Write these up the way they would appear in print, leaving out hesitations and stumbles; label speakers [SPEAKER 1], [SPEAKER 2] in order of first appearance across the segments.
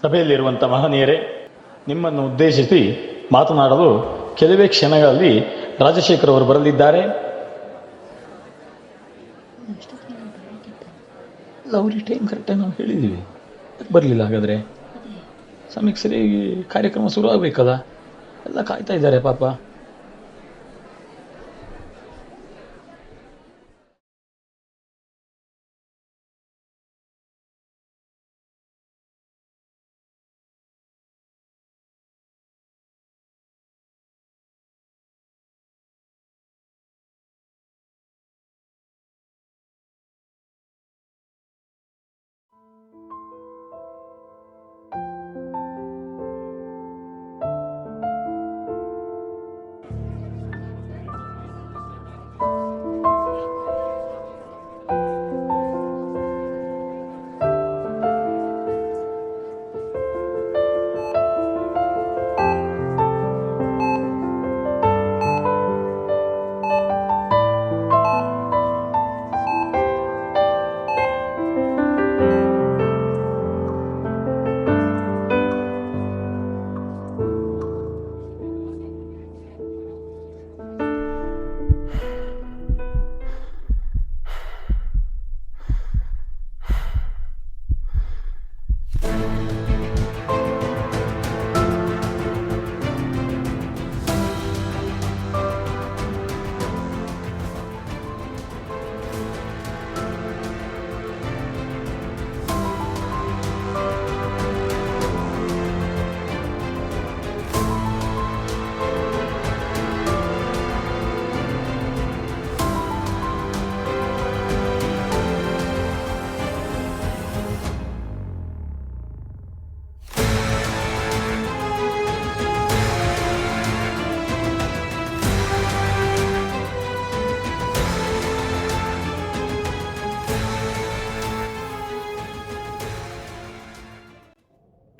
[SPEAKER 1] ಸಭೆಯಲ್ಲಿರುವಂಥ ಮಹನೀಯರೇ, ನಿಮ್ಮನ್ನು ಉದ್ದೇಶಿಸಿ ಮಾತನಾಡಲು ಕೆಲವೇ ಕ್ಷಣಗಳಲ್ಲಿ ರಾಜಶೇಖರ್ ಅವರು ಬರಲಿದ್ದಾರೆ. ಅವ್ರಿಗೆ ಟೈಮ್ ಕರೆಕ್ಟಾಗಿ ನಾವು ಹೇಳಿದ್ದೀವಿ, ಬರಲಿಲ್ಲ. ಹಾಗಾದರೆ ಸಮಯಕ್ಕೆ ಸರಿ ಕಾರ್ಯಕ್ರಮ ಶುರು ಆಗಬೇಕಲ್ಲ, ಎಲ್ಲ ಕಾಯ್ತಾ ಇದ್ದಾರೆ ಪಾಪ.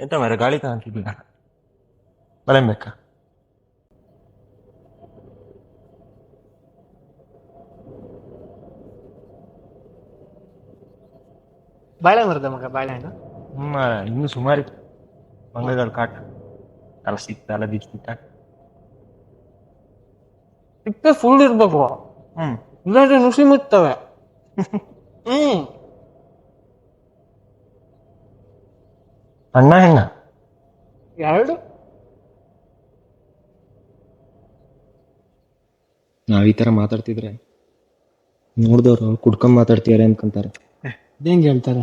[SPEAKER 2] ಎಂತ ಮರ ಗಾಳಿ ತಗೊಂಡಿದ್ದೀನ ಬರಬೇಕಾ?
[SPEAKER 3] ಬಾಳೆ ಮರದ ಮಗ ಬಾಳೆಹಣ್ಣು
[SPEAKER 2] ಇನ್ನು ಸುಮಾರು ಮಂಗಗಳು ಕಾಟ ಅಲ್ಲ ಸಿಕ್ತಲ್ಲ ದಿಕ್ಕಿಟ್ಟ
[SPEAKER 3] ಸಿಕ್ಕ ಫುಲ್ ಇರ್ಬೇಕು. ಇಲ್ಲಾಂದ್ರೆ ನುಸಿ ಮುತ್ತವೆ.
[SPEAKER 2] ಅಣ್ಣ ಹೆಣ್ಣ
[SPEAKER 3] ಎರಡು
[SPEAKER 2] ನಾವ್ ಈ ತರ ಮಾತಾಡ್ತಿದ್ರೆ ನೋಡ್ದವ್ರು ಕುಡ್ಕೊಂಡ್ ಮಾತಾಡ್ತೀಯಾರೆ ಅನ್ಕೊಂತಾರೆ.
[SPEAKER 3] ಹೆಂಗ್ ಹೇಳ್ತಾರೆ,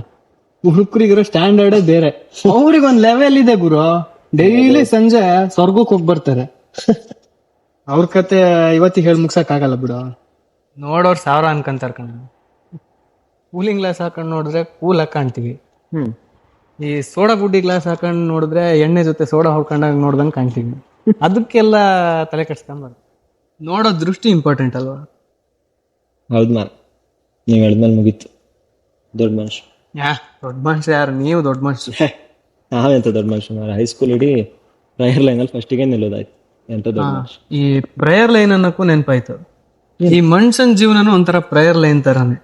[SPEAKER 3] ಹುಡುಗರಿಗಿರೋ ಸ್ಟ್ಯಾಂಡರ್ಡೇ ಬೇರೆ. ಅವ್ರಿಗೊಂದ್ ಲೆವೆಲ್ ಇದೆ ಗುರು. ಡೈಲಿ ಸಂಜೆ ಸ್ವರ್ಗಕ್ಕೆ ಹೋಗಿ ಬರ್ತಾರೆ. ಅವ್ರ ಕತೆ ಇವತ್ತಿಗೆ ಹೇಳಿ ಮುಗ್ಸಕ್ ಆಗಲ್ಲ ಬಿಡು. ನೋಡೋರ್ ಸಾವಿರ ಅನ್ಕೊಂತಾರ ಕಣ. ಕೂಲಿಂಗ್ ಗ್ಲಾಸ್ ಹಾಕೊಂಡ್ ನೋಡಿದ್ರೆ ಕೂಲ್ ಆಗಿ ಕಾಣ್ತೀವಿ. ಈ ಸೋಡಾ ಬುಡ್ಡಿ ಗ್ಲಾಸ್ ಹಾಕೊಂಡ್ ನೋಡಿದ್ರೆ ಎಣ್ಣೆ ಜೊತೆ ಸೋಡಾ ಹೊಡ್ಕೊಂಡಾಗ ನೋಡ್ದಂಗ್ ಕಾಣ್ತೀವಿ. ಅದಕ್ಕೆಲ್ಲ ತಲೆ ಕೆಡ್ಸ್ಕೊಂಬಾರ್ದು. ನೋಡೋ ದೃಷ್ಟಿ ಇಂಪಾರ್ಟೆಂಟ್ ಅಲ್ವಾ?
[SPEAKER 2] ಹೌದ್ ಮಾರ, ನೀವ್ ಹೇಳಿದ್ಮೇಲೆ ಮುಗೀತು. ದೊಡ್ಡ ಮನುಷ್ಯ.
[SPEAKER 3] ದೊಡ್ಡ ಮನುಷ್ಯ ಯಾರು? ನೀವು ದೊಡ್ಡ ಮನುಷ್ಯ.
[SPEAKER 2] ನಾವೆಂತ ದೊಡ್ಡ ಮನುಷ್ಯ ಮಾರ. ಹೈಸ್ಕೂಲ್ ಇಡೀ ಪ್ರಯರ್ ಲೈನ್ ಅಲ್ಲಿ ಫಸ್ಟಿಗೆ ನಿಲ್ಲೋದಾಯ್ತು. ಎಂತ ದೊಡ್ಡ ಮನುಷ್ಯ.
[SPEAKER 3] ಈ ಪ್ರೇಯರ್ ಲೈನ್ ಅನ್ನಕ್ಕೂ ನೆನಪಾಯ್ತು. ಈ ಮನುಷ್ಯನ ಜೀವನನು ಒಂಥರ ಪ್ರೇಯರ್ ಲೈನ್ ತರಾನೆ.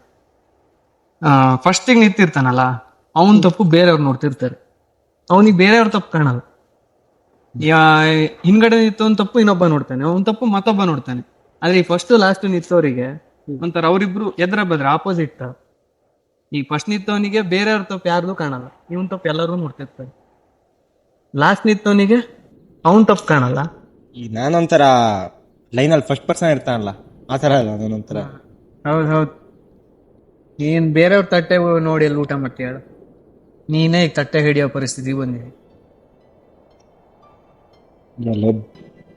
[SPEAKER 3] ಫಸ್ಟಿಗೆ ನಿಂತಿರ್ತಾನಲ್ಲ, ಅವನ್ ತಪ್ಪು ಬೇರೆಯವ್ರು ನೋಡ್ತಿರ್ತಾರೆ. ಅವನಿಗೆ ಬೇರೆಯವ್ರ ತಪ್ಪು ಕಾಣಲ್ಲ. ಹಿಂಗಡೆ ನಿಂತವನ್ ತಪ್ಪು ಇನ್ನೊಬ್ಬ ನೋಡ್ತಾನೆ, ಅವನ್ ತಪ್ಪು ಮತ್ತೊಬ್ಬ ನೋಡ್ತಾನೆ. ಆದ್ರೆ ಈ ಫಸ್ಟ್ ಲಾಸ್ಟ್ ನಿಂತವರಿಗೆ ಒಂಥರ ಅವ್ರಿಬ್ರು ಎದ್ರ ಬದ್ರ ಆಪೋಸಿಟ್. ಈ ಫಸ್ಟ್ ನಿಂತವನಿಗೆ ಬೇರೆಯವ್ರ ತಪ್ಪು ಯಾರ್ದು ಕಾಣಲ್ಲ, ಇವನ್ ತಪ್ಪು ಎಲ್ಲರೂ ನೋಡ್ತಿರ್ತಾರೆ. ಲಾಸ್ಟ್ ನಿಂತವನಿಗೆ ಅವನ್ ತಪ್ಪು ಕಾಣಲ್ಲ.
[SPEAKER 2] ಈ ನಾನೊಂಥರ ಲೈನಲ್ಲಿ ಫಸ್ಟ್ ಪರ್ಸನ್ ಇರ್ತಾನಲ್ಲ, ಆ ತರ ಅಲ್ಲ ನಾನೊಂಥರ.
[SPEAKER 3] ಹೌದ್. ನೀನ್ ಬೇರೆಯವ್ರ ತಟ್ಟೆ ನೋಡಿ ಎಲ್ಲಿ ಊಟ ಮಾಡ್ತೀಯ? ನೀನೇ ಈಗ ತಟ್ಟೆ ಹಿಡಿಯೋ ಪರಿಸ್ಥಿತಿ ಬಂದಿದೆ.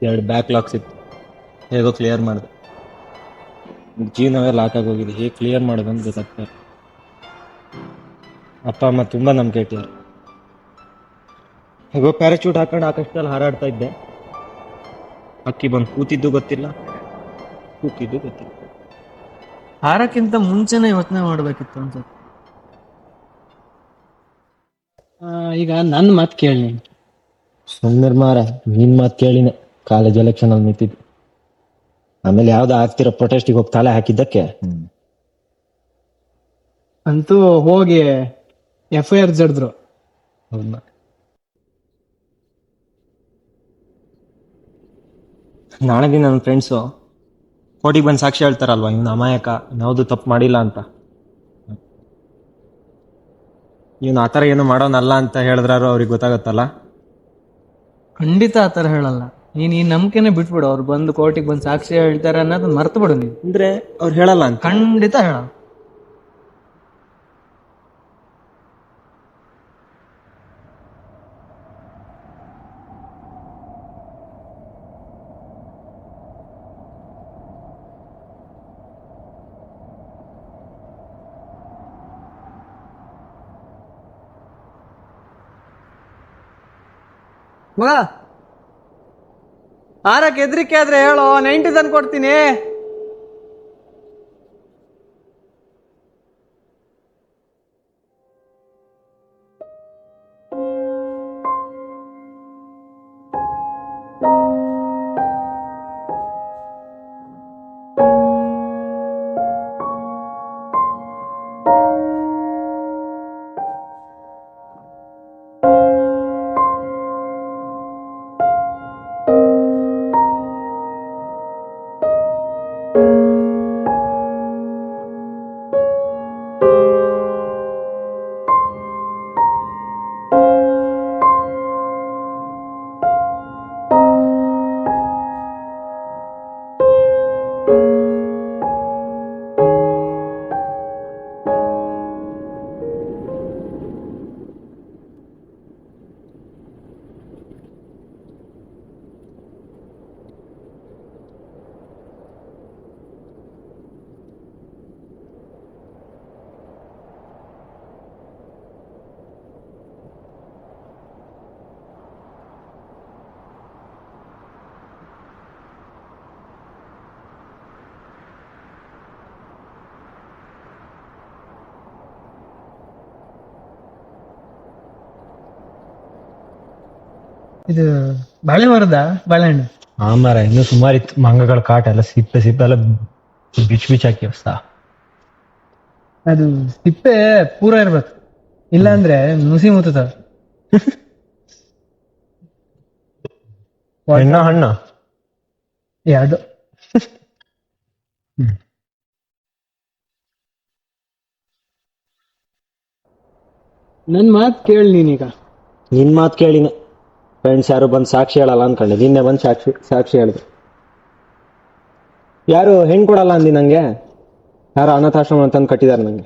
[SPEAKER 2] ಎರಡು ಬ್ಯಾಕ್ಲಾಗ್ಸ್ ಇತ್ತು, ಹೇಗೋ ಕ್ಲಿಯರ್ ಮಾಡಿದೆ. ಜೀವನವೇ ಲಾಕ್ ಆಗೋಗಿದೆ. ಹೇಗೆ ಕ್ಲಿಯರ್ ಮಾಡೋದು ಅಂತ ಗೊತ್ತಾಗ್ತಾರೆ. ಅಪ್ಪ ಅಮ್ಮ ತುಂಬಾ ನಂಬಿಕೆ ಇಟ್ಟಿದ್ದಾರೆ. ಹೇಗೋ ಪ್ಯಾರಾಚೂಟ್ ಹಾಕೊಂಡು ಆಕಾಶದಲ್ಲಿ ಹಾರಾಡ್ತಾ ಇದ್ದೆ. ಅಕ್ಕಿ ಬಂದು ಕೂತಿದ್ದು ಗೊತ್ತಿಲ್ಲ, ಕೂತಿದ್ದು ಗೊತ್ತಿಲ್ಲ.
[SPEAKER 3] ಹಾರಕ್ಕಿಂತ ಮುಂಚೆನೆ ಯೋಚನೆ ಮಾಡ್ಬೇಕಿತ್ತು ಅನ್ಸುತ್ತೆ. ಈಗ ನನ್ನ ಮಾತು ಕೇಳಿ.
[SPEAKER 2] ಸುಮ್ಮನೆ ಮಾರ, ನಿನ್ ಮಾತು ಕೇಳಿನೇ ಕಾಲೇಜ್ ಎಲೆಕ್ಷನ್ ಅಲ್ಲಿ ನಿಂತಿದ್ದು. ಆಮೇಲೆ ಯಾವ್ದು ಆಗ್ತಿರೋ ಪ್ರೊಟೆಸ್ಟಿಗೆ ಹೋಗಿ ತಾಳೆ ಹಾಕಿದ್ದಕ್ಕೆ
[SPEAKER 3] ಅಂತೂ ಹೋಗಿ FIR ಜಡ್ದ್ರು.
[SPEAKER 2] ಹೌದಾ? ನಾಳೆ ದಿನ ನನ್ನ ಫ್ರೆಂಡ್ಸು ಕೋರ್ಟಿಗೆ ಬಂದು ಸಾಕ್ಷಿ ಹೇಳ್ತಾರಲ್ವಾ, ಇವ್ನು ಅಮಾಯಕ, ಯಾವುದು ತಪ್ಪು ಮಾಡಿಲ್ಲ ಅಂತ. ಇವನು ಆ ಥರ ಏನು ಮಾಡೋನಲ್ಲ ಅಂತ ಹೇಳಿದ್ರಾರು ಅವ್ರಿಗೆ ಗೊತ್ತಾಗತ್ತಲ್ಲ.
[SPEAKER 3] ಖಂಡಿತ ಆತರ ಹೇಳಲ್ಲ. ನೀನ್ ಈ ನಂಬಿಕೆನೆ ಬಿಟ್ಬಿಡು. ಅವ್ರು ಬಂದು ಕೋರ್ಟಿಗೆ ಬಂದು ಸಾಕ್ಷಿ ಹೇಳ್ತಾರೆ ಅನ್ನೋದನ್ನ ಮರ್ತು ಬಿಡು ನೀನು.
[SPEAKER 2] ಅಂದ್ರೆ ಅವ್ರು ಹೇಳಲ್ಲ ಅಂತ.
[SPEAKER 3] ಖಂಡಿತ ಹೇಳಲ್ಲ. ಮಗ, ಆರಕ್ಕೆ ಹೆದರಿಕೆ ಆದ್ರೆ ಹೇಳು, 90 ತಂದು ಕೊಡ್ತೀನಿ. ಇದು ಬಾಳೆ ಮರದ ಬಾಳೆಹಣ್ಣು.
[SPEAKER 2] ಮರ ಇನ್ನೂ ಸುಮಾರಿತ್ತು. ಮಂಗಗಳ ಕಾಟ ಎಲ್ಲ, ಸಿಪ್ಪೆ ಎಲ್ಲ ಬಿಚ್ ಹಾಕಿ ಹೊಸ್ತಾ.
[SPEAKER 3] ಅದು ಸಿಪ್ಪೆ ಪೂರ ಇರ್ಬೇಕು, ಇಲ್ಲ ಅಂದ್ರೆ ನುಸಿ ಮುತ್ತದ.
[SPEAKER 2] ಹಣ್ಣು
[SPEAKER 3] ಎರಡು. ನನ್ ಮಾತ್ ಕೇಳಿ ನೀನೀಗ.
[SPEAKER 2] ನಿನ್ ಮಾತು ಕೇಳಿನೇ ಫ್ರೆಂಡ್ಸ್ ಯಾರು ಬಂದು ಸಾಕ್ಷಿ ಹೇಳಲ್ಲ ಅನ್ಕೊಂಡೆ. ನಿನ್ನೆ ಬಂದು ಸಾಕ್ಷಿ ಹೇಳಿದೆ. ಯಾರು ಹೆಣ್ ಕೊಡಲ್ಲ ಅಂದಿ ನಂಗೆ. ಯಾರು ಅನಾಥಾಶ್ರಮ ಅಂತಂದು ಕಟ್ಟಿದಾರೆ ನಂಗೆ.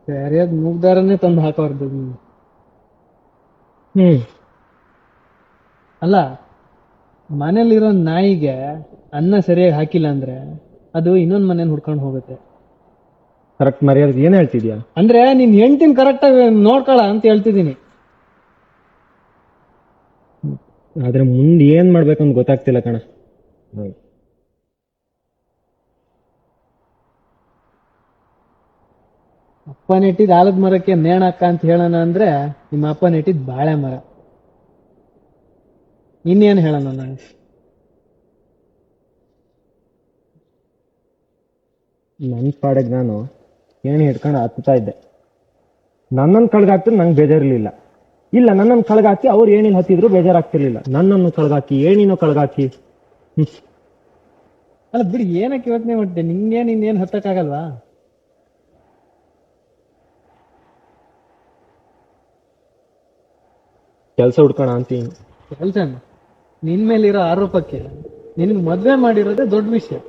[SPEAKER 3] ಸರಿಯಾದ ಮೂಗ್ದಾರನ್ನೇ ತಂದು ಹಾಕೋರ್ದು ನೀನು. ಅಲ್ಲ, ಮನೇಲಿರೋ ನಾಯಿಗೆ ಅನ್ನ ಸರಿಯಾಗಿ ಹಾಕಿಲ್ಲ ಅಂದ್ರೆ ಅದು ಇನ್ನೊಂದ್ ಮನೇನ ಹುಡ್ಕೊಂಡು ಹೋಗುತ್ತೆ.
[SPEAKER 2] ಕರೆಕ್ಟ್ ಮರ್ಯಾದೆ ಏನ್ ಹೇಳ್ತಿದ್ಯಾ?
[SPEAKER 3] ಅಂದ್ರೆ ನೀನ್ ಹೆಂಡ್ತಿನ ಕರೆಕ್ಟ್ ಆಗಿ ನೋಡ್ಕೊಳ ಅಂತ ಹೇಳ್ತಿದ್ದೀನಿ.
[SPEAKER 2] ಆದ್ರೆ ಮುಂದೆ ಏನ್ ಮಾಡ್ಬೇಕಂತ ಗೊತ್ತಾಗ್ತಿಲ್ಲ ಕಣ.
[SPEAKER 3] ಅಪ್ಪ ನೆಟ್ಟಿದ್ ಆಲದ ಮರಕ್ಕೆ ನೇಣಕ್ಕ ಅಂತ ಹೇಳೋಣ ಅಂದ್ರೆ ನಿಮ್ಮ ಅಪ್ಪ ನೆಟ್ಟಿದ್ ಬಾಳೆ ಮರ. ಇನ್ನೇನು ಹೇಳೋಣ ನಾನು?
[SPEAKER 2] ನನ್ ಪಾಡೆಗ್ ನಾನು ಏಣಿ ಹಿಡ್ಕೊಂಡು ಹತ್ತಾ ಇದ್ದೆ. ನನ್ನನ್ನು ಕಳ್ಗಾಕ್ತಿದ್ರು ನಂಗೆ ಬೇಜಾರಿರ್ಲಿಲ್ಲ. ಇಲ್ಲ, ನನ್ನನ್ನು ಕಳ್ಗಾಕಿ ಅವ್ರು ಏಣಿಲ್ ಹತ್ತಿದ್ರು ಬೇಜಾರಾಗ್ತಿರ್ಲಿಲ್ಲ. ನನ್ನನ್ನು ಕಳ್ಗಾಕಿ ಏಣಿನೂ ಕಳ್ಗಾಕಿ.
[SPEAKER 3] ಅಲ್ಲ ಬಿಡಿ, ಏನಕ್ಕೆ ಯೋಚನೆ ಮಾಡ್ತೆ? ನಿಂಗೇನ್ ಇನ್ನೇನು ಹತ್ತಕ್ಕಾಗಲ್ವಾ?
[SPEAKER 2] ಕೆಲಸ ಹುಡ್ಕೋಣ ಅಂತೀನಿ.
[SPEAKER 3] ಕೆಲ್ಸ ನಿನ್ ಮೇಲಿರೋ ಆರೋಪಕ್ಕೆ ನಿನ್ಗೆ ಮದ್ವೆ ಮಾಡಿರೋದೇ ದೊಡ್ಡ ವಿಷಯ.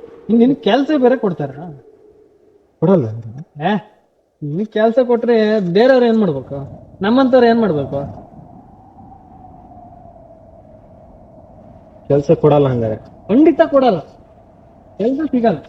[SPEAKER 3] ನಿನ್ ಕೆಲ್ಸ ಬೇರೆ ಕೊಡ್ತಾರ?
[SPEAKER 2] ಕೊಡಲ್ಲ.
[SPEAKER 3] ನಿನ್ ಕೆಲ್ಸ ಕೊಟ್ರೆ ಬೇರೆಯವ್ರು ಏನ್ ಮಾಡ್ಬೇಕು? ನಮ್ಮಂತವ್ರು ಏನ್ ಮಾಡ್ಬೇಕು?
[SPEAKER 2] ಕೆಲಸ ಕೊಡಲ್ಲ ಹಂಗಾರೆ?
[SPEAKER 3] ಖಂಡಿತ ಕೊಡಲ್ಲ, ಕೆಲ್ಸ ಸಿಗಲ್ಲ.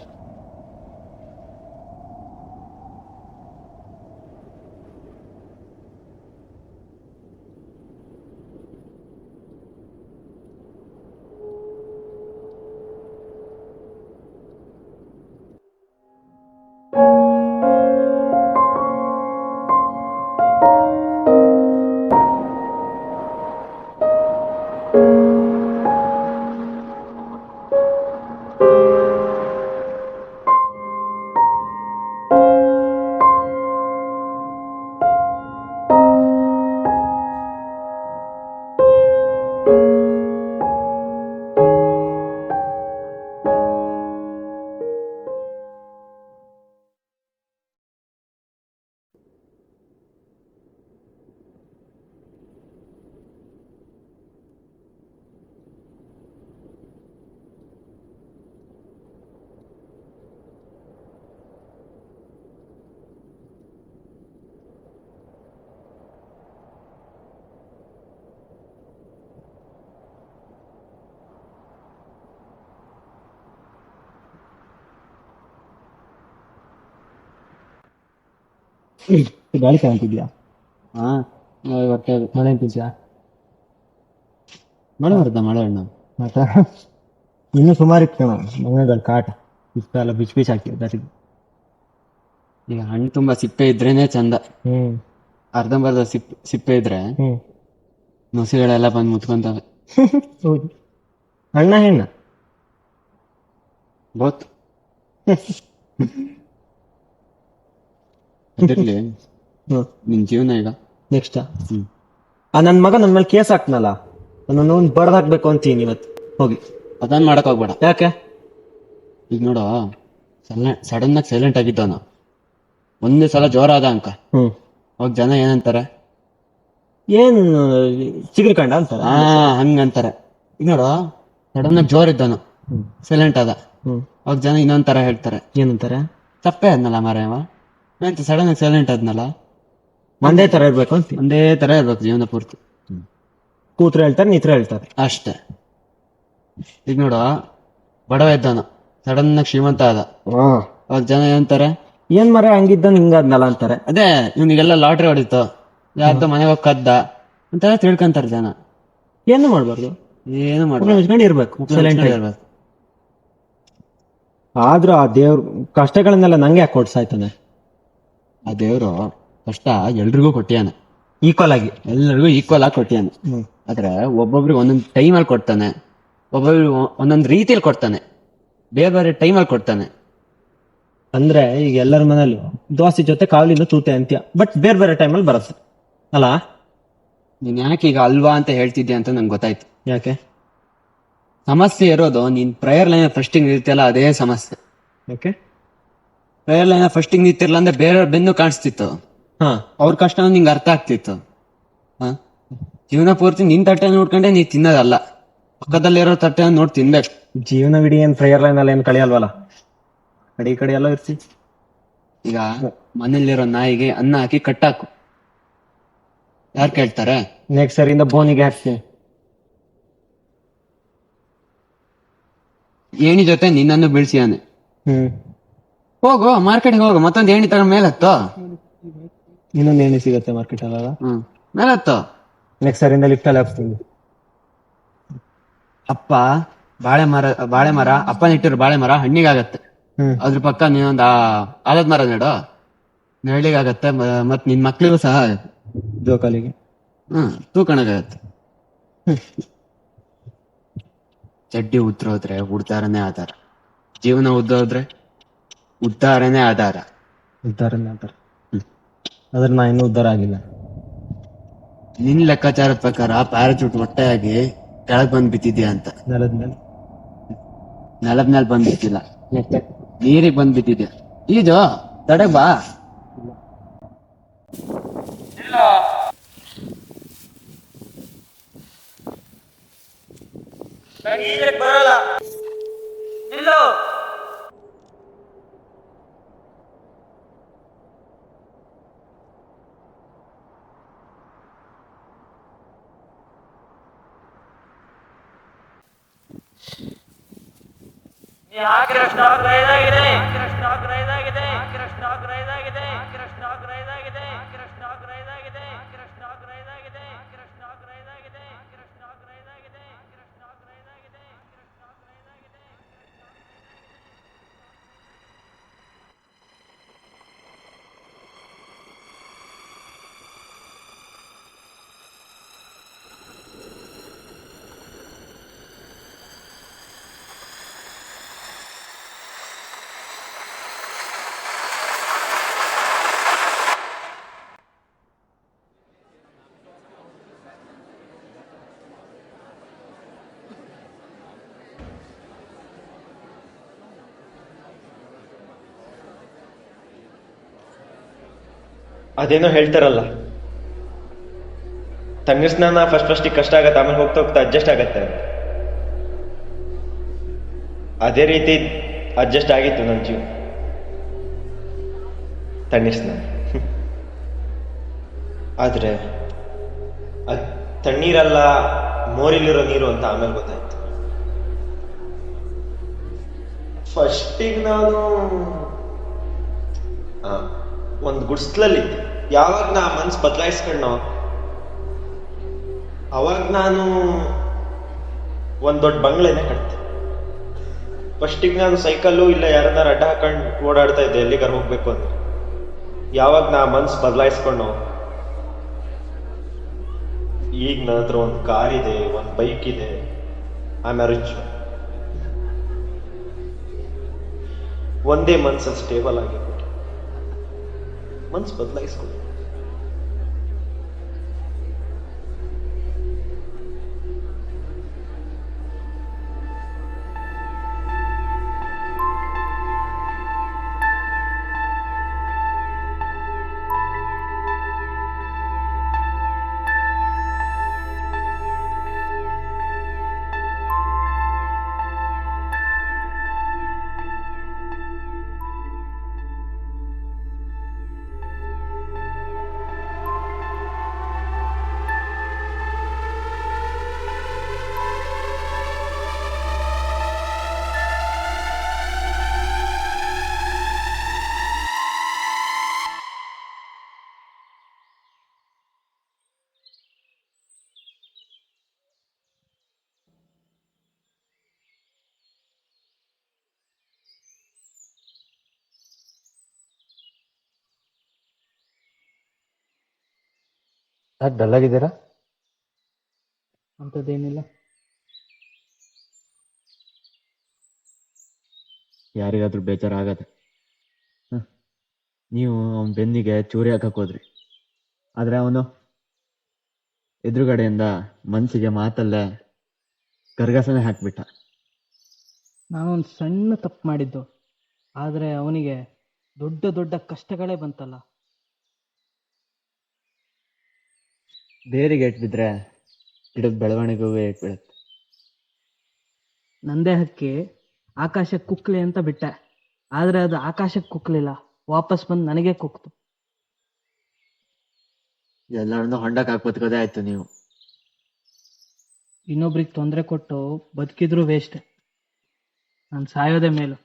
[SPEAKER 2] ಗಾಳಿ ಕಾಣ್ತಿದ್ಯಾ?
[SPEAKER 3] ಹಾ ಬರ್ತಾ ಇದೆ.
[SPEAKER 2] ಮಳೆ ಅಂತಿದ್ಯಾ?
[SPEAKER 3] ಮಳೆ ಬರುತ್ತಾ? ಮಳೆ ಹಣ್ಣು
[SPEAKER 2] ಮತ್ತೆ ಇನ್ನೂ ಸುಮಾರು ಇತ್ತು ಕಣ ಮಂಗಗಳ ಕಾಟ. ಇಷ್ಟೆಲ್ಲ ಬಿಚ್ ಬಿಚ್ ಹಾಕಿದ್ದಾರೆ.
[SPEAKER 3] ಈಗ ಹಣ್ಣು ತುಂಬಾ ಸಿಪ್ಪೆ ಇದ್ರೇನೆ ಚಂದ.
[SPEAKER 2] ಹ್ಮ್
[SPEAKER 3] ಅರ್ಧಂಬರ್ಧ ಸಿಪ್ಪೆ ಇದ್ರೆ
[SPEAKER 2] ಹ್ಮ್
[SPEAKER 3] ನುಸಿಗಳೆಲ್ಲ ಬಂದು ಮುತ್ಕೊಂತವೆ.
[SPEAKER 2] ಹೌದು. ಅಣ್ಣ ಹೆಣ್ಣ
[SPEAKER 3] ಬೋತ್. ಅದಿರ್ಲಿ, ನಿನ್ ಜೀವನ ಈಗ
[SPEAKER 2] ನೆಕ್ಸ್ಟ್ ನನ್ ಮಗ ನನ್ ಮೇಲೆ ಕೇಸ್ ಹಾಕ್ನಲ್ಲ, ನನ್ನನ್ನು ಬಡ್ದ್ ಹಾಕ್ಬೇಕು ಅಂತೀನಿ ಇವತ್ತು ಹೋಗಿ.
[SPEAKER 3] ಅದನ್ನ ಮಾಡಕ್ ಹೋಗ್ಬೇಡ.
[SPEAKER 2] ಯಾಕೆ?
[SPEAKER 3] ಈಗ ನೋಡು, ಸಡನ್ ಆಗಿ ಸೈಲೆಂಟ್ ಆಗಿದ್ದವನು ಒಂದೇ ಸಲ ಜೋರ ಆದ ಅಂಕ, ಅವಾಗ ಜನ ಏನಂತಾರೆ?
[SPEAKER 2] ಏನು ಚಿಗುರ್ಕಂಡ ಅಂತಾರ?
[SPEAKER 3] ಹಂಗಂತಾರೆ. ಈಗ ನೋಡು, ಸಡನ್ ಆಗಿ ಜೋರ್ ಇದ್ದವನು ಸೈಲೆಂಟ್ ಆದ, ಅವಾಗ ಜನ ಇನ್ನೊಂದ್ ತರ ಹೇಳ್ತಾರೆ.
[SPEAKER 2] ಏನಂತಾರೆ?
[SPEAKER 3] ತಪ್ಪೇ ಆದ್ನಲ್ಲ ಮಾರಾಯವ, ಅಂತ ಸಡನ್ ಆಗಿ ಸೈಲೆಂಟ್ ಆದ್ನಲ್ಲ.
[SPEAKER 2] ಒಂದೇ ತರ ಇರ್ಬೇಕು ಅಂತ.
[SPEAKER 3] ಒಂದೇ ತರ ಇರ್ಬೇಕು ಜೀವನ ಪೂರ್ತಿ.
[SPEAKER 2] ಕೂತ್ರು ಹೇಳ್ತಾರೆ, ನಿತ್ರ ಹೇಳ್ತಾರೆ
[SPEAKER 3] ಅಷ್ಟೇ. ಈಗ ನೋಡು, ಬಡವ ಇದ್ದವನು ಸಡನ್ ಆಗಿ ಶ್ರೀಮಂತ ಆದ, ಅವಾಗ ಜನ ಏನಂತಾರೆ?
[SPEAKER 2] ಏನ್ ಮರ ಹಂಗಿದ್ದ ಹಿಂಗಾದ್ನಲ್ಲ ಅಂತಾರೆ.
[SPEAKER 3] ಅದೇ ಇವ್ನಿಗೆಲ್ಲ ಲಾಟ್ರಿ ಹೊಡಿತು, ಯಾರ್ದೋ ಮನೆಗೆ ಹೋಗಿ ಕದ್ದ ಅಂತ ತಿಳ್ಕೊಂತಾರೆ ಜನ.
[SPEAKER 2] ಏನು ಮಾಡ್ಬಾರ್ದು,
[SPEAKER 3] ಏನು ಮಾಡ್ಕೊಂಡು
[SPEAKER 2] ಇರ್ಬೇಕು, ಸೈಲೆಂಟ್
[SPEAKER 3] ಇರ್ಬೇಕು.
[SPEAKER 2] ಆದ್ರೂ ಆ ದೇವ್ರ ಕಷ್ಟಗಳನ್ನೆಲ್ಲ ನಂಗೆ ಯಾಕೆ ಕೊಡ್ಸಾಯ್ತಾನೆ?
[SPEAKER 3] ಆ ದೇವ್ರು ಕಷ್ಟ ಎಲ್ರಿಗೂ ಕೊಟ್ಟಿಯಾನೆ,
[SPEAKER 2] ಈಕ್ವಲ್ ಆಗಿ
[SPEAKER 3] ಎಲ್ಲರಿಗೂ ಈಕ್ವಲ್ ಆಗಿ ಕೊಟ್ಟಿಯಾನೆ. ಆದ್ರೆ ಒಬ್ಬೊಬ್ರಿಗೆ ಒಂದೊಂದು ಟೈಮಲ್ಲಿ ಕೊಡ್ತಾನೆ, ಒಬ್ಬೊಬ್ರಿಗೆ ಒಂದೊಂದು ರೀತಿಯಲ್ಲಿ ಕೊಡ್ತಾನೆ, ಬೇರೆ ಬೇರೆ ಟೈಮಲ್ಲಿ ಕೊಡ್ತಾನೆ.
[SPEAKER 2] ಅಂದ್ರೆ ಈಗ ಎಲ್ಲರ ಮನೇಲಿ ದೋಸೆ ಜೊತೆ ಕಾವಲಿಂದ ತೂತೆ ಅಂತ್ಯ, ಬಟ್ ಬೇರೆ ಬೇರೆ ಟೈಮಲ್ಲಿ ಬರುತ್ತೆ ಅಲ್ಲ?
[SPEAKER 3] ನೀನ್ ಯಾಕೆ ಈಗ ಅಲ್ವಾ ಅಂತ ಹೇಳ್ತಿದ್ಯಾ ಅಂತ ನಂಗೆ ಗೊತ್ತಾಯ್ತು.
[SPEAKER 2] ಯಾಕೆ?
[SPEAKER 3] ಸಮಸ್ಯೆ ಇರೋದು ನೀನ್ ಪ್ರೇಯರ್ ಲೈನ್ ಫಸ್ಟಿಂಗ್ ನಿಲ್ತಿಯಲ್ಲ, ಅದೇ ಸಮಸ್ಯೆ.
[SPEAKER 2] ಯಾಕೆ
[SPEAKER 3] ಪ್ರೇಯರ್ ಲೈನ್ ಫಸ್ಟಿಂಗ್ ನಿಂತಿರ್ಲಿಲ್ಲ ಅಂದ್ರೆ ಬೇರೆಯವ್ರ ಬೆನ್ನು ಕಾಣಿಸ್ತಿತ್ತು, ಅವ್ರ ಕಷ್ಟ ನಿಂಗೆ ಅರ್ಥ ಆಗ್ತಿತ್ತು. ಜೀವನ ಪೂರ್ತಿ ನಿನ್ ತಟ್ಟೆ ನೋಡ್ಕೊಂಡೆ ನೀ ತಿನ್ನೋದಲ್ಲ, ಪಕ್ಕದಲ್ಲಿರೋ ತಟ್ಟೆ ನೋಡಿ ತಿನ್ಬೇಕು.
[SPEAKER 2] ಜೀವನವಿಡೀ ಏನ್ ಪ್ರೇಯರ್ ಲೈನ್ ಅಲ್ಲಿ ಏನ್ ಕಳಿಯಲ್ವಲ್ಲ, ಕಡೆ ಎಲ್ಲ ಇರ್ತಿ.
[SPEAKER 3] ಈಗ ಮನೇಲಿರೋ ನಾಯಿಗೆ ಅನ್ನ ಹಾಕಿ ಕಟ್ಟಾಕು, ಯಾರು ಕೇಳ್ತಾರೆ?
[SPEAKER 2] ನೆಕ್ಸ್ಟ್ ಸರಿಯಿಂದ ಬೋನಿಗೆ ಹಾಕ್ತೀನಿ.
[SPEAKER 3] ಏಣಿ ಜೊತೆ ನಿನ್ನನ್ನು ಬೀಳ್ಸಿಯಾನೆ. ಹೋಗು ಮಾರ್ಕೆಟ್ಗೆ ಹೋಗು, ಮತ್ತೊಂದು ಏಣಿ ತಗೊಂಡ್ ಮೇಲತ್ತೋ.
[SPEAKER 2] ಇನ್ನೊಂದು ಏಣಿ ಸಿಗತ್ತೆ ಮಾರ್ಕೆಟ್ ಅಲ್ಲ?
[SPEAKER 3] ಮೇಲತ್ತೋ.
[SPEAKER 2] ನೆಕ್ಸ್ಟ್ ಸರಿಯಿಂದ ಲಿಫ್ಟ್ ಅಲ್ಲಿ ಹಾಕ್ತೀನಿ.
[SPEAKER 3] ಅಪ್ಪ ಬಾಳೆ ಮರ ಅಪ್ಪನಿಟ್ಟಿರೋ ಬಾಳೆ ಮರ ಹಣ್ಣಿಗಾಗತ್ತೆ, ಅದ್ರ ಪಕ್ಕ ನೀನೊಂದು ಆಲದ ಮರ ನೆಡೋ, ನೆರಳಿಗಾಗತ್ತೆ, ಮತ್ ನಿನ್ ಮಕ್ಳಿಗೂ ಸಹ
[SPEAKER 2] ಜೋಕಾಲಿಗೆ
[SPEAKER 3] ತೂಕಣಗಾಗತ್ತೆ. ಚಡ್ಡಿ ಉದ್ರೋದ್ರೆ ಉಡ್ತಾರನೇ ಆಧಾರ, ಜೀವನ ಉದ್ದೋದ್ರೆ ಉದ್ಧಾರನೇ ಆಧಾರ.
[SPEAKER 2] ಉದ್ಧಾರನೇ ಆಧಾರ. ಆದ್ರೆ ನಾ ಇನ್ನೂ ಉದ್ಧಾರ ಆಗಿಲ್ಲ.
[SPEAKER 3] ನಿನ್ ಲೆಕ್ಕಾಚಾರದ ಪ್ರಕಾರ ಪ್ಯಾರಾಚೂಟ್ ಹೊಟ್ಟೆಯಾಗಿ ಕೆಳಗ್ ಬಂದ್ ಬಿದ್ದಿದ್ಯಾ ಅಂತ. ನೆಲದ ಮೇಲೆ ಬಂದ್ ಬಿದ್ದಿಲ್ಲ, ನೀರಿಗೆ ಬಂದ್ ಬಿದ್ದಿದ್ಯಾ. ಈಜು ತಡೆಗ್ ಬಾ.
[SPEAKER 4] ಅದೇನೋ ಹೇಳ್ತಾರಲ್ಲ, ತಣ್ಣೀರ್ ಸ್ನಾನ ಫಸ್ಟಿಗೆ ಕಷ್ಟ ಆಗತ್ತೆ, ಆಮೇಲೆ ಹೋಗ್ತಾ ಹೋಗ್ತಾ ಅಡ್ಜಸ್ಟ್ ಆಗತ್ತೆ. ಅದೇ ರೀತಿ ಅಡ್ಜಸ್ಟ್ ಆಗಿತ್ತು ನನ್ನ ಜೀವ. ತಣ್ಣೀರ್ ಸ್ನಾನ ಆದ್ರೆ ಅದ್ ತಣ್ಣೀರಲ್ಲ, ಮೋರಿಲಿರೋ ನೀರು ಅಂತ ಆಮೇಲೆ ಗೊತ್ತಾಯ್ತು. ಫಸ್ಟಿಗೆ ನಾನು ಒಂದು ಗುಡ್ಸ್ಲಲ್ಲಿದ್ದೆ. ಯಾವಾಗ ನಾ ಮನ್ಸು ಬದಲಾಯಿಸ್ಕೊಂಡೋ ಅವಾಗ ನಾನು ಒಂದು ದೊಡ್ಡ ಬಂಗ್ಲೆನೇ ಕಟ್ತೆ. ಫಸ್ಟಿಗೆ ನಾನು ಸೈಕಲ್ಲು ಇಲ್ಲ ಯಾರನ್ನಾರು ಅಡ್ಡ ಹಾಕೊಂಡು ಓಡಾಡ್ತಾ ಇದ್ದೆ ಎಲ್ಲಿಗಾರು ಹೋಗ್ಬೇಕು ಅಂದ್ರೆ. ಯಾವಾಗ ನಾ ಮನ್ಸು ಬದಲಾಯಿಸ್ಕೊಂಡೋ ಈಗ ನನ್ನ ಹತ್ರ ಒಂದು ಕಾರ್ ಇದೆ, ಒಂದು ಬೈಕ್ ಇದೆ. I am rich. ಒಂದೇ ಮನ್ಸಲ್ಲಿ ಸ್ಟೇಬಲ್ ಆಗಿಬಿಟ್ಟು ಮನ್ಸು ಬದಲಾಯಿಸ್ಕೊಂಡು
[SPEAKER 2] ಯಾಕೆ ಡಲ್ ಆಗಿದ್ದೀರಾ?
[SPEAKER 3] ಅಂಥದ್ದೇನಿಲ್ಲ.
[SPEAKER 2] ಯಾರಿಗಾದ್ರೂ ಬೇಜಾರಾಗತ್ತೆ. ನೀವು ಅವನ ಬೆನ್ನಿಗೆ ಚೂರಿ ಹಾಕಕ್ ಹೋದ್ರಿ, ಆದ್ರೆ ಅವನು ಎದುರುಗಡೆಯಿಂದ ಮನ್ಸಿಗೆ ಮಾತಲ್ಲೇ ಗರ್ಗಸನೆ ಹಾಕ್ಬಿಟ್ಟ.
[SPEAKER 3] ನಾನೊಂದು ಸಣ್ಣ ತಪ್ಪು ಮಾಡಿದ್ದು, ಆದರೆ ಅವನಿಗೆ ದೊಡ್ಡ ದೊಡ್ಡ ಕಷ್ಟಗಳೇ ಬಂತಲ್ಲ.
[SPEAKER 2] ಬೇರಿಗೆ ಏಟ್ ಬಿದ್ರೆ ಗಿಡದ ಬೆಳವಣಿಗೆಗೂ ಏಟ್ ಬೀಳುತ್ತೆ.
[SPEAKER 3] ನಂದೇ ಹಕ್ಕಿ ಆಕಾಶಕ್ಕೆ ಕುಕ್ಲಿ ಅಂತ ಬಿಟ್ಟೆ, ಆದರೆ ಅದು ಆಕಾಶಕ್ಕೆ ಕುಕ್ಲಿಲ್ಲ, ವಾಪಸ್ ಬಂದು ನನಗೆ ಕುಕ್ತು.
[SPEAKER 2] ಎಲ್ಲರನ್ನೂ ಹೊಂಡಕ್ಕೆ ಹಾಕ್ಬತ್ಕೋದೇ ಆಯ್ತು ನೀವು.
[SPEAKER 3] ಇನ್ನೊಬ್ರಿಗೆ ತೊಂದರೆ ಕೊಟ್ಟು ಬದುಕಿದ್ರು ವೇಸ್ಟ್. ನಾನು ಸಾಯೋದೇ ಮೇಲು.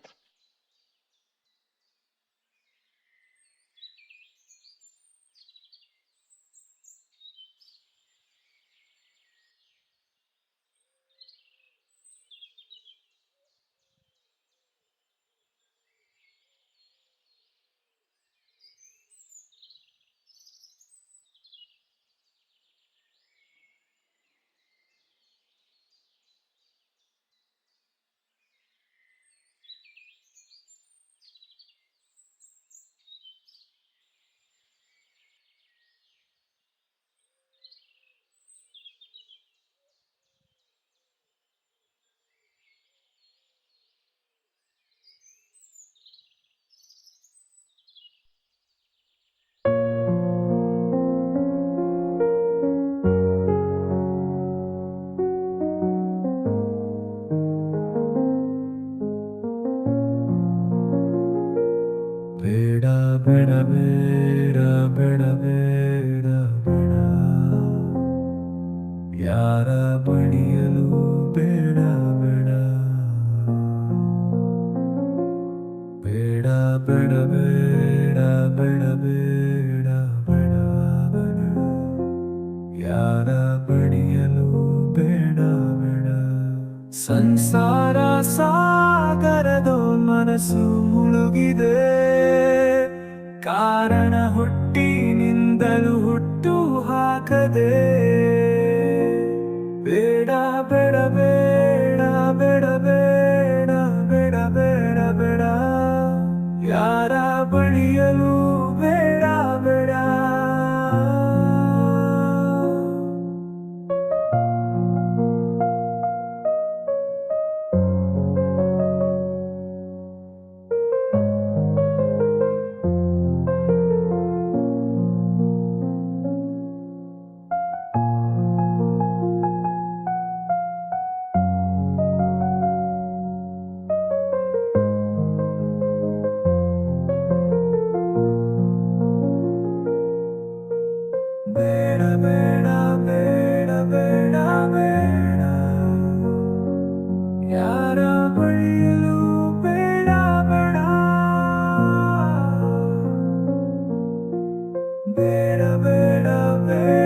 [SPEAKER 5] ಬೇಡ ಬೇಡ ಬೇಡ ಬೇಡ ಬೇಡ ಬೇಡ, ಯಾರ ಬಡಿಯಲು ಬೇಡ ಬೇಡ. ಬೇಡ ಬೇಡ ಬೇಡ ಬೇಡ ಬೇಡ ಬೇಡ ಬೇಡ, ಯಾರ ಬಡಿಯಲು ಬೇಡ ಬೇಡ. ಸಂಸಾರ ಸಾಗರದೋ ಮನಸ್ಸು ಮುಳುಗಿದೆ, ಕಾರಣ ಹುಟ್ಟಿನಿಂದಲೂ ಹುಟ್ಟು ಹಾಕದೆ. ಬೇಡ ಬೇಡ ಬೇಡ ಬೇಡ ಬೇಡ ಬೇಡ ಬೇಡ ಬೇಡ, ಯಾರ ಬಳಿಯಲು ಬೇಡ ಬೇಡ. ಬೇಡ ಬೇಡ